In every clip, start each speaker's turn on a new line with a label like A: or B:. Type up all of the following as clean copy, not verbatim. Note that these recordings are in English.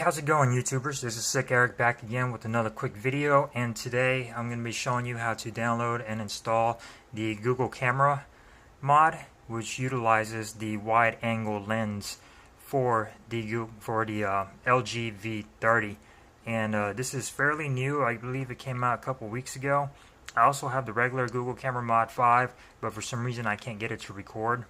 A: how's it going, YouTubers? This is Sick Eric back again with another quick video, and today I'm going to be showing you how to download and install the Google Camera mod, which utilizes the wide angle lens for the LG V30. And this is fairly new. I believe it came out a couple weeks ago. I also have the regular Google Camera Mod 5, but for some reason I can't get it to record.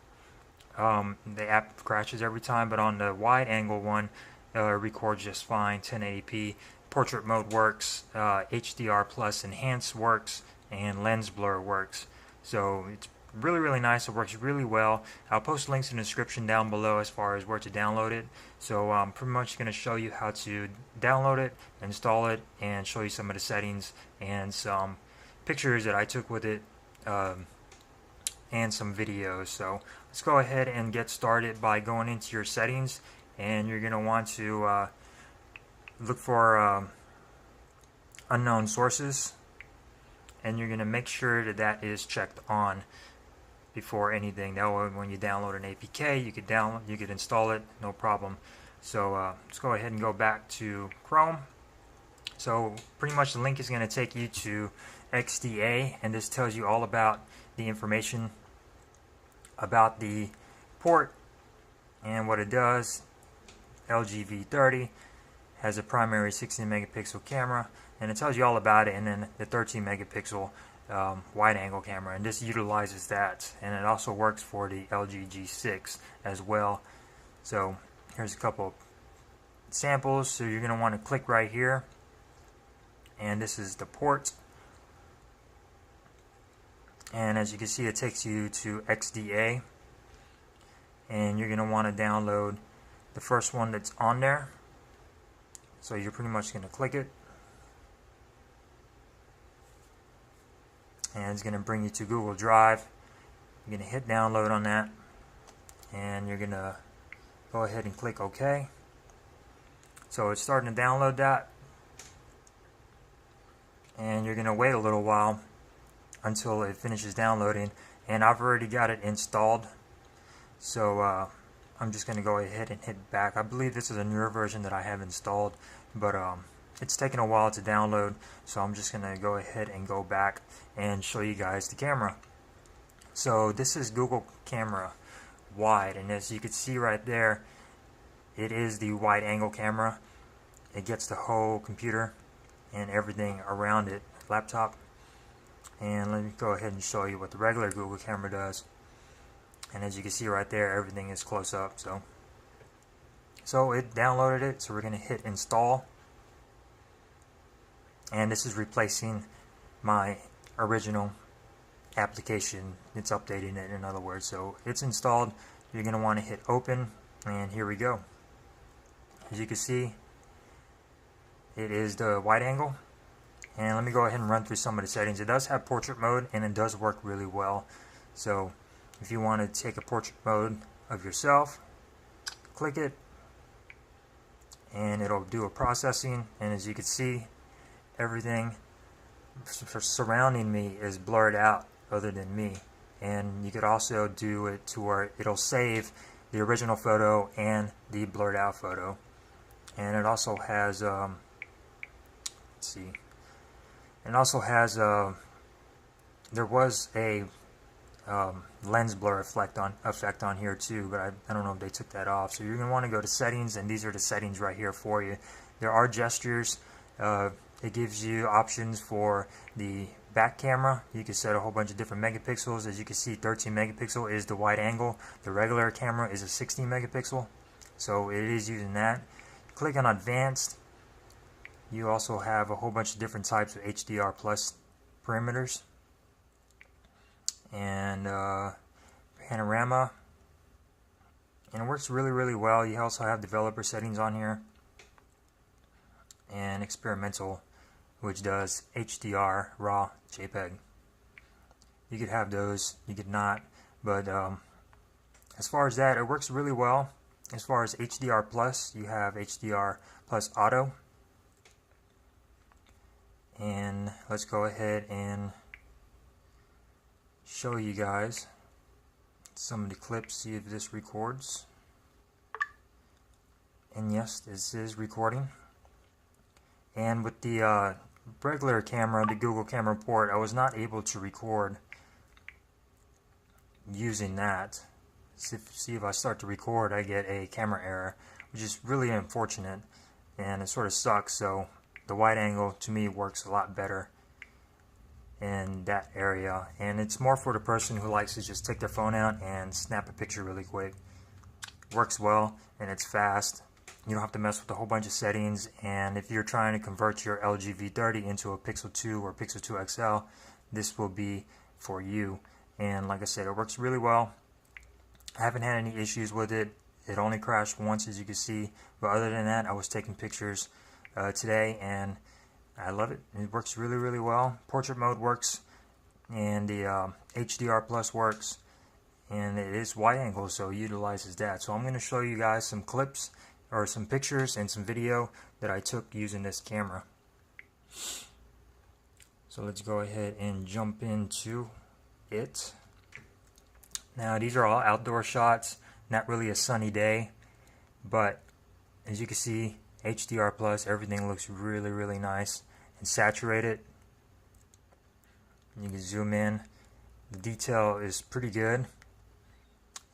A: The app crashes every time, but on the wide angle one, records just fine. 1080p, portrait mode works, HDR plus enhance works, and lens blur works. So it's really nice. It works really well. I'll post links in the description down below as far as where to download it. So I'm pretty much going to show you how to download it, install it, and show you some of the settings and some pictures that I took with it, and some videos. So let's go ahead and get started by going into your settings, and you're going to want to look for unknown sources, and you're going to make sure that that is checked on before anything. That way when you download an APK, you could install it, no problem. So let's go ahead and go back to Chrome. So pretty much the link is going to take you to XDA, and this tells you all about the information about the port and what it does. LG V30 has a primary 16 megapixel camera, and it tells you all about it, and then the 13 megapixel wide angle camera, and this utilizes that, and it also works for the LG G6 as well. So here's a couple of samples. So you're going to want to click right here, and this is the port, and as you can see it takes you to XDA, and you're going to want to download the first one that's on there. So you're pretty much going to click it, and it's going to bring you to Google Drive. You're going to hit download on that, and you're going to go ahead and click OK. So it's starting to download that, and you're going to wait a little while until it finishes downloading, and I've already got it installed. So I'm just going to go ahead and hit back. I believe this is a newer version that I have installed, but it's taken a while to download, so I'm just going to go ahead and go back and show you guys the camera. So this is Google Camera Wide, and as you can see right there, it is the wide angle camera. It gets the whole computer and everything around it, laptop. And let me go ahead and show you what the regular Google camera does. And as you can see right there, everything is close up. So it downloaded it, so we're going to hit install, and this is replacing my original application. It's updating it, in other words. So it's installed. You're going to want to hit open, and here we go. As you can see, it is the wide angle. And let me go ahead and run through some of the settings. It does have portrait mode, and it does work really well. So if you want to take a portrait mode of yourself, click it, and it'll do a processing. And as you can see, everything surrounding me is blurred out other than me. And you could also do it to where it'll save the original photo and the blurred out photo. And it also has let's see, it also has there was a lens blur effect on here too, but I don't know if they took that off. So you're going to want to go to settings, and these are the settings right here for you. There are gestures. It gives you options for the back camera. You can set a whole bunch of different megapixels. As you can see, 13 megapixel is the wide angle. The regular camera is a 16 megapixel, so it is using that. Click on advanced. You also have a whole bunch of different types of HDR plus parameters, and panorama, and it works really well. You also have developer settings on here, and experimental, which does HDR, RAW, JPEG. You could have those, you could not, but as far as that, it works really well. As far as HDR plus, you have HDR plus auto, and let's go ahead and show you guys some of the clips, see if this records. And yes, this is recording. And with the regular camera, the Google camera port, I was not able to record using that. See, if I start to record, I get a camera error, which is really unfortunate, and it sort of sucks. So the wide angle to me works a lot better in that area, and it's more for the person who likes to just take their phone out and snap a picture really quick. Works well, and it's fast. You don't have to mess with a whole bunch of settings, and if you're trying to convert your LG V30 into a Pixel 2 or Pixel 2 XL, this will be for you. And like I said, it works really well. I haven't had any issues with it. It only crashed once, as you can see, but other than that, I was taking pictures today, and I love it. It works really, really well. Portrait mode works, and the HDR Plus works, and it is wide angle, so it utilizes that. So I'm going to show you guys some clips or some pictures and some video that I took using this camera. So let's go ahead and jump into it. Now these are all outdoor shots, not really a sunny day, but as you can see, HDR Plus, everything looks really, really nice and saturated. You can zoom in. The detail is pretty good,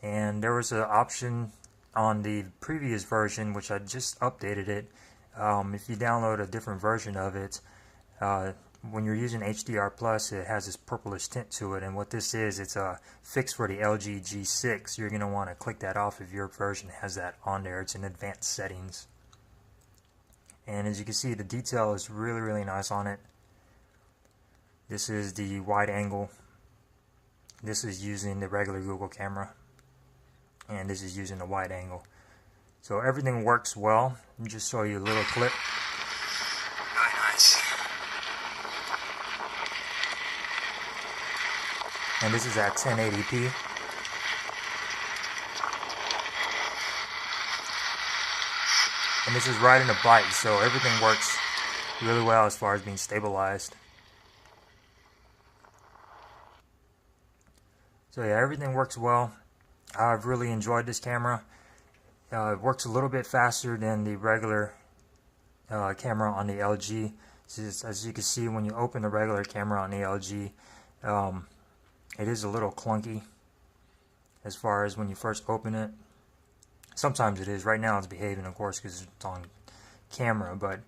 A: and there was an option on the previous version, which I just updated it. If you download a different version of it, when you're using HDR Plus, it has this purplish tint to it, and what this is, it's a fix for the LG G6. You're going to want to click that off if your version has that on there. It's in advanced settings. And as you can see, the detail is really, really nice on it. This is the wide angle. This is using the regular Google camera, and this is using the wide angle. So everything works well. Let me just show you a little clip. Very nice. And this is at 1080p. And this is riding a bike, so everything works really well as far as being stabilized. So yeah, everything works well. I've really enjoyed this camera. It works a little bit faster than the regular camera on the LG. As you can see, when you open the regular camera on the LG, it is a little clunky as far as when you first open it. Sometimes it is. Right now it's behaving, of course, because it's on camera, but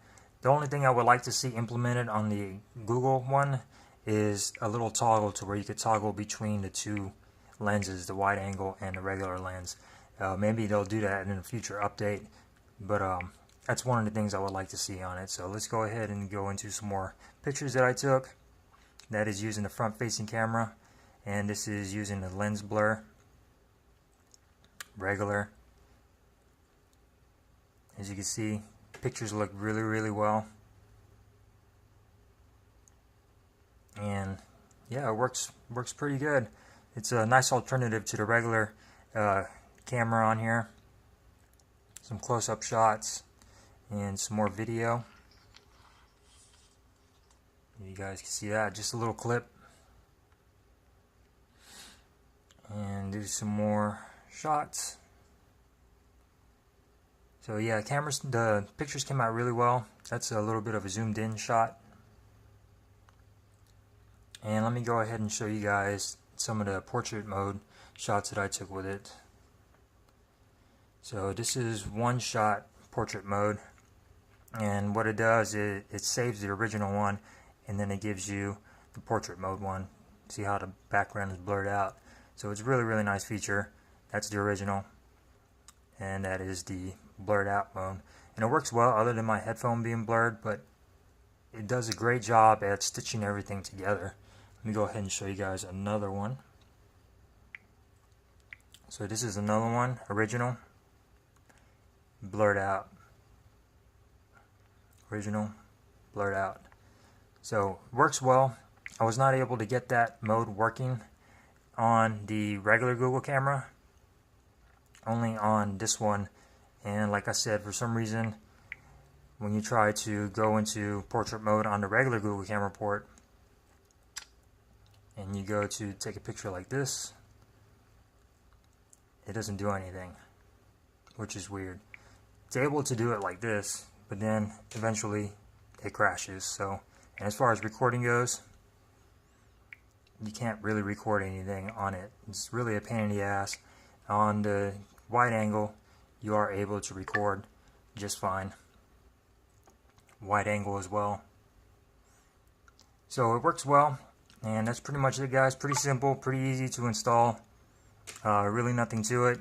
A: the only thing I would like to see implemented on the Google one is a little toggle to where you could toggle between the two lenses, the wide angle and the regular lens. Maybe they'll do that in a future update, but that's one of the things I would like to see on it. So let's go ahead and go into some more pictures that I took. That is using the front facing camera, and this is using the lens blur, regular. As you can see, pictures look really, really well. And yeah, it works pretty good. It's a nice alternative to the regular camera on here. Some close-up shots and some more video. You guys can see that, just a little clip. And do some more shots. So yeah, the pictures came out really well. That's a little bit of a zoomed in shot. And let me go ahead and show you guys some of the portrait mode shots that I took with it. So this is one shot portrait mode, and what it does is it saves the original one, and then it gives you the portrait mode one. See how the background is blurred out. So it's really, really nice feature. That's the original, and that is the blurred out mode. And it works well other than my headphone being blurred, but it does a great job at stitching everything together. Let me go ahead and show you guys another one. So this is another one, original, blurred out, original, blurred out. So it works well. I was not able to get that mode working on the regular Google camera, only on this one. And like I said, for some reason, when you try to go into portrait mode on the regular Google camera port, and you go to take a picture like this, it doesn't do anything, which is weird. it's able to do it like this, but then eventually it crashes. So, and as far as recording goes, you can't really record anything on it. It's really a pain in the ass. On the wide angle, you are able to record just fine. Wide angle as well. So it works well, and that's pretty much it, guys. Pretty simple, pretty easy to install. Really nothing to it.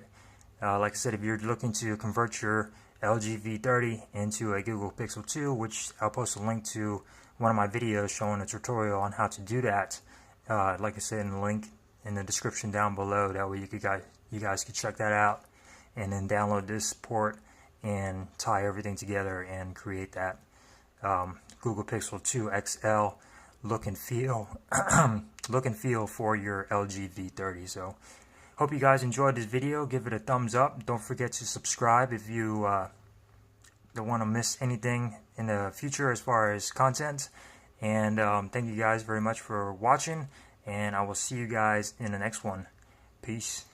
A: Like I said, if you're looking to convert your LG V30 into a Google Pixel 2, which I'll post a link to one of my videos showing a tutorial on how to do that. Like I said, in the link in the description down below. That way you guys can check that out, and then download this port and tie everything together and create that Google Pixel 2 XL look and feel for your LG V30. So hope you guys enjoyed this video. Give it a thumbs up. Don't forget to subscribe if you don't want to miss anything in the future as far as content. And thank you guys very much for watching, and I will see you guys in the next one. Peace.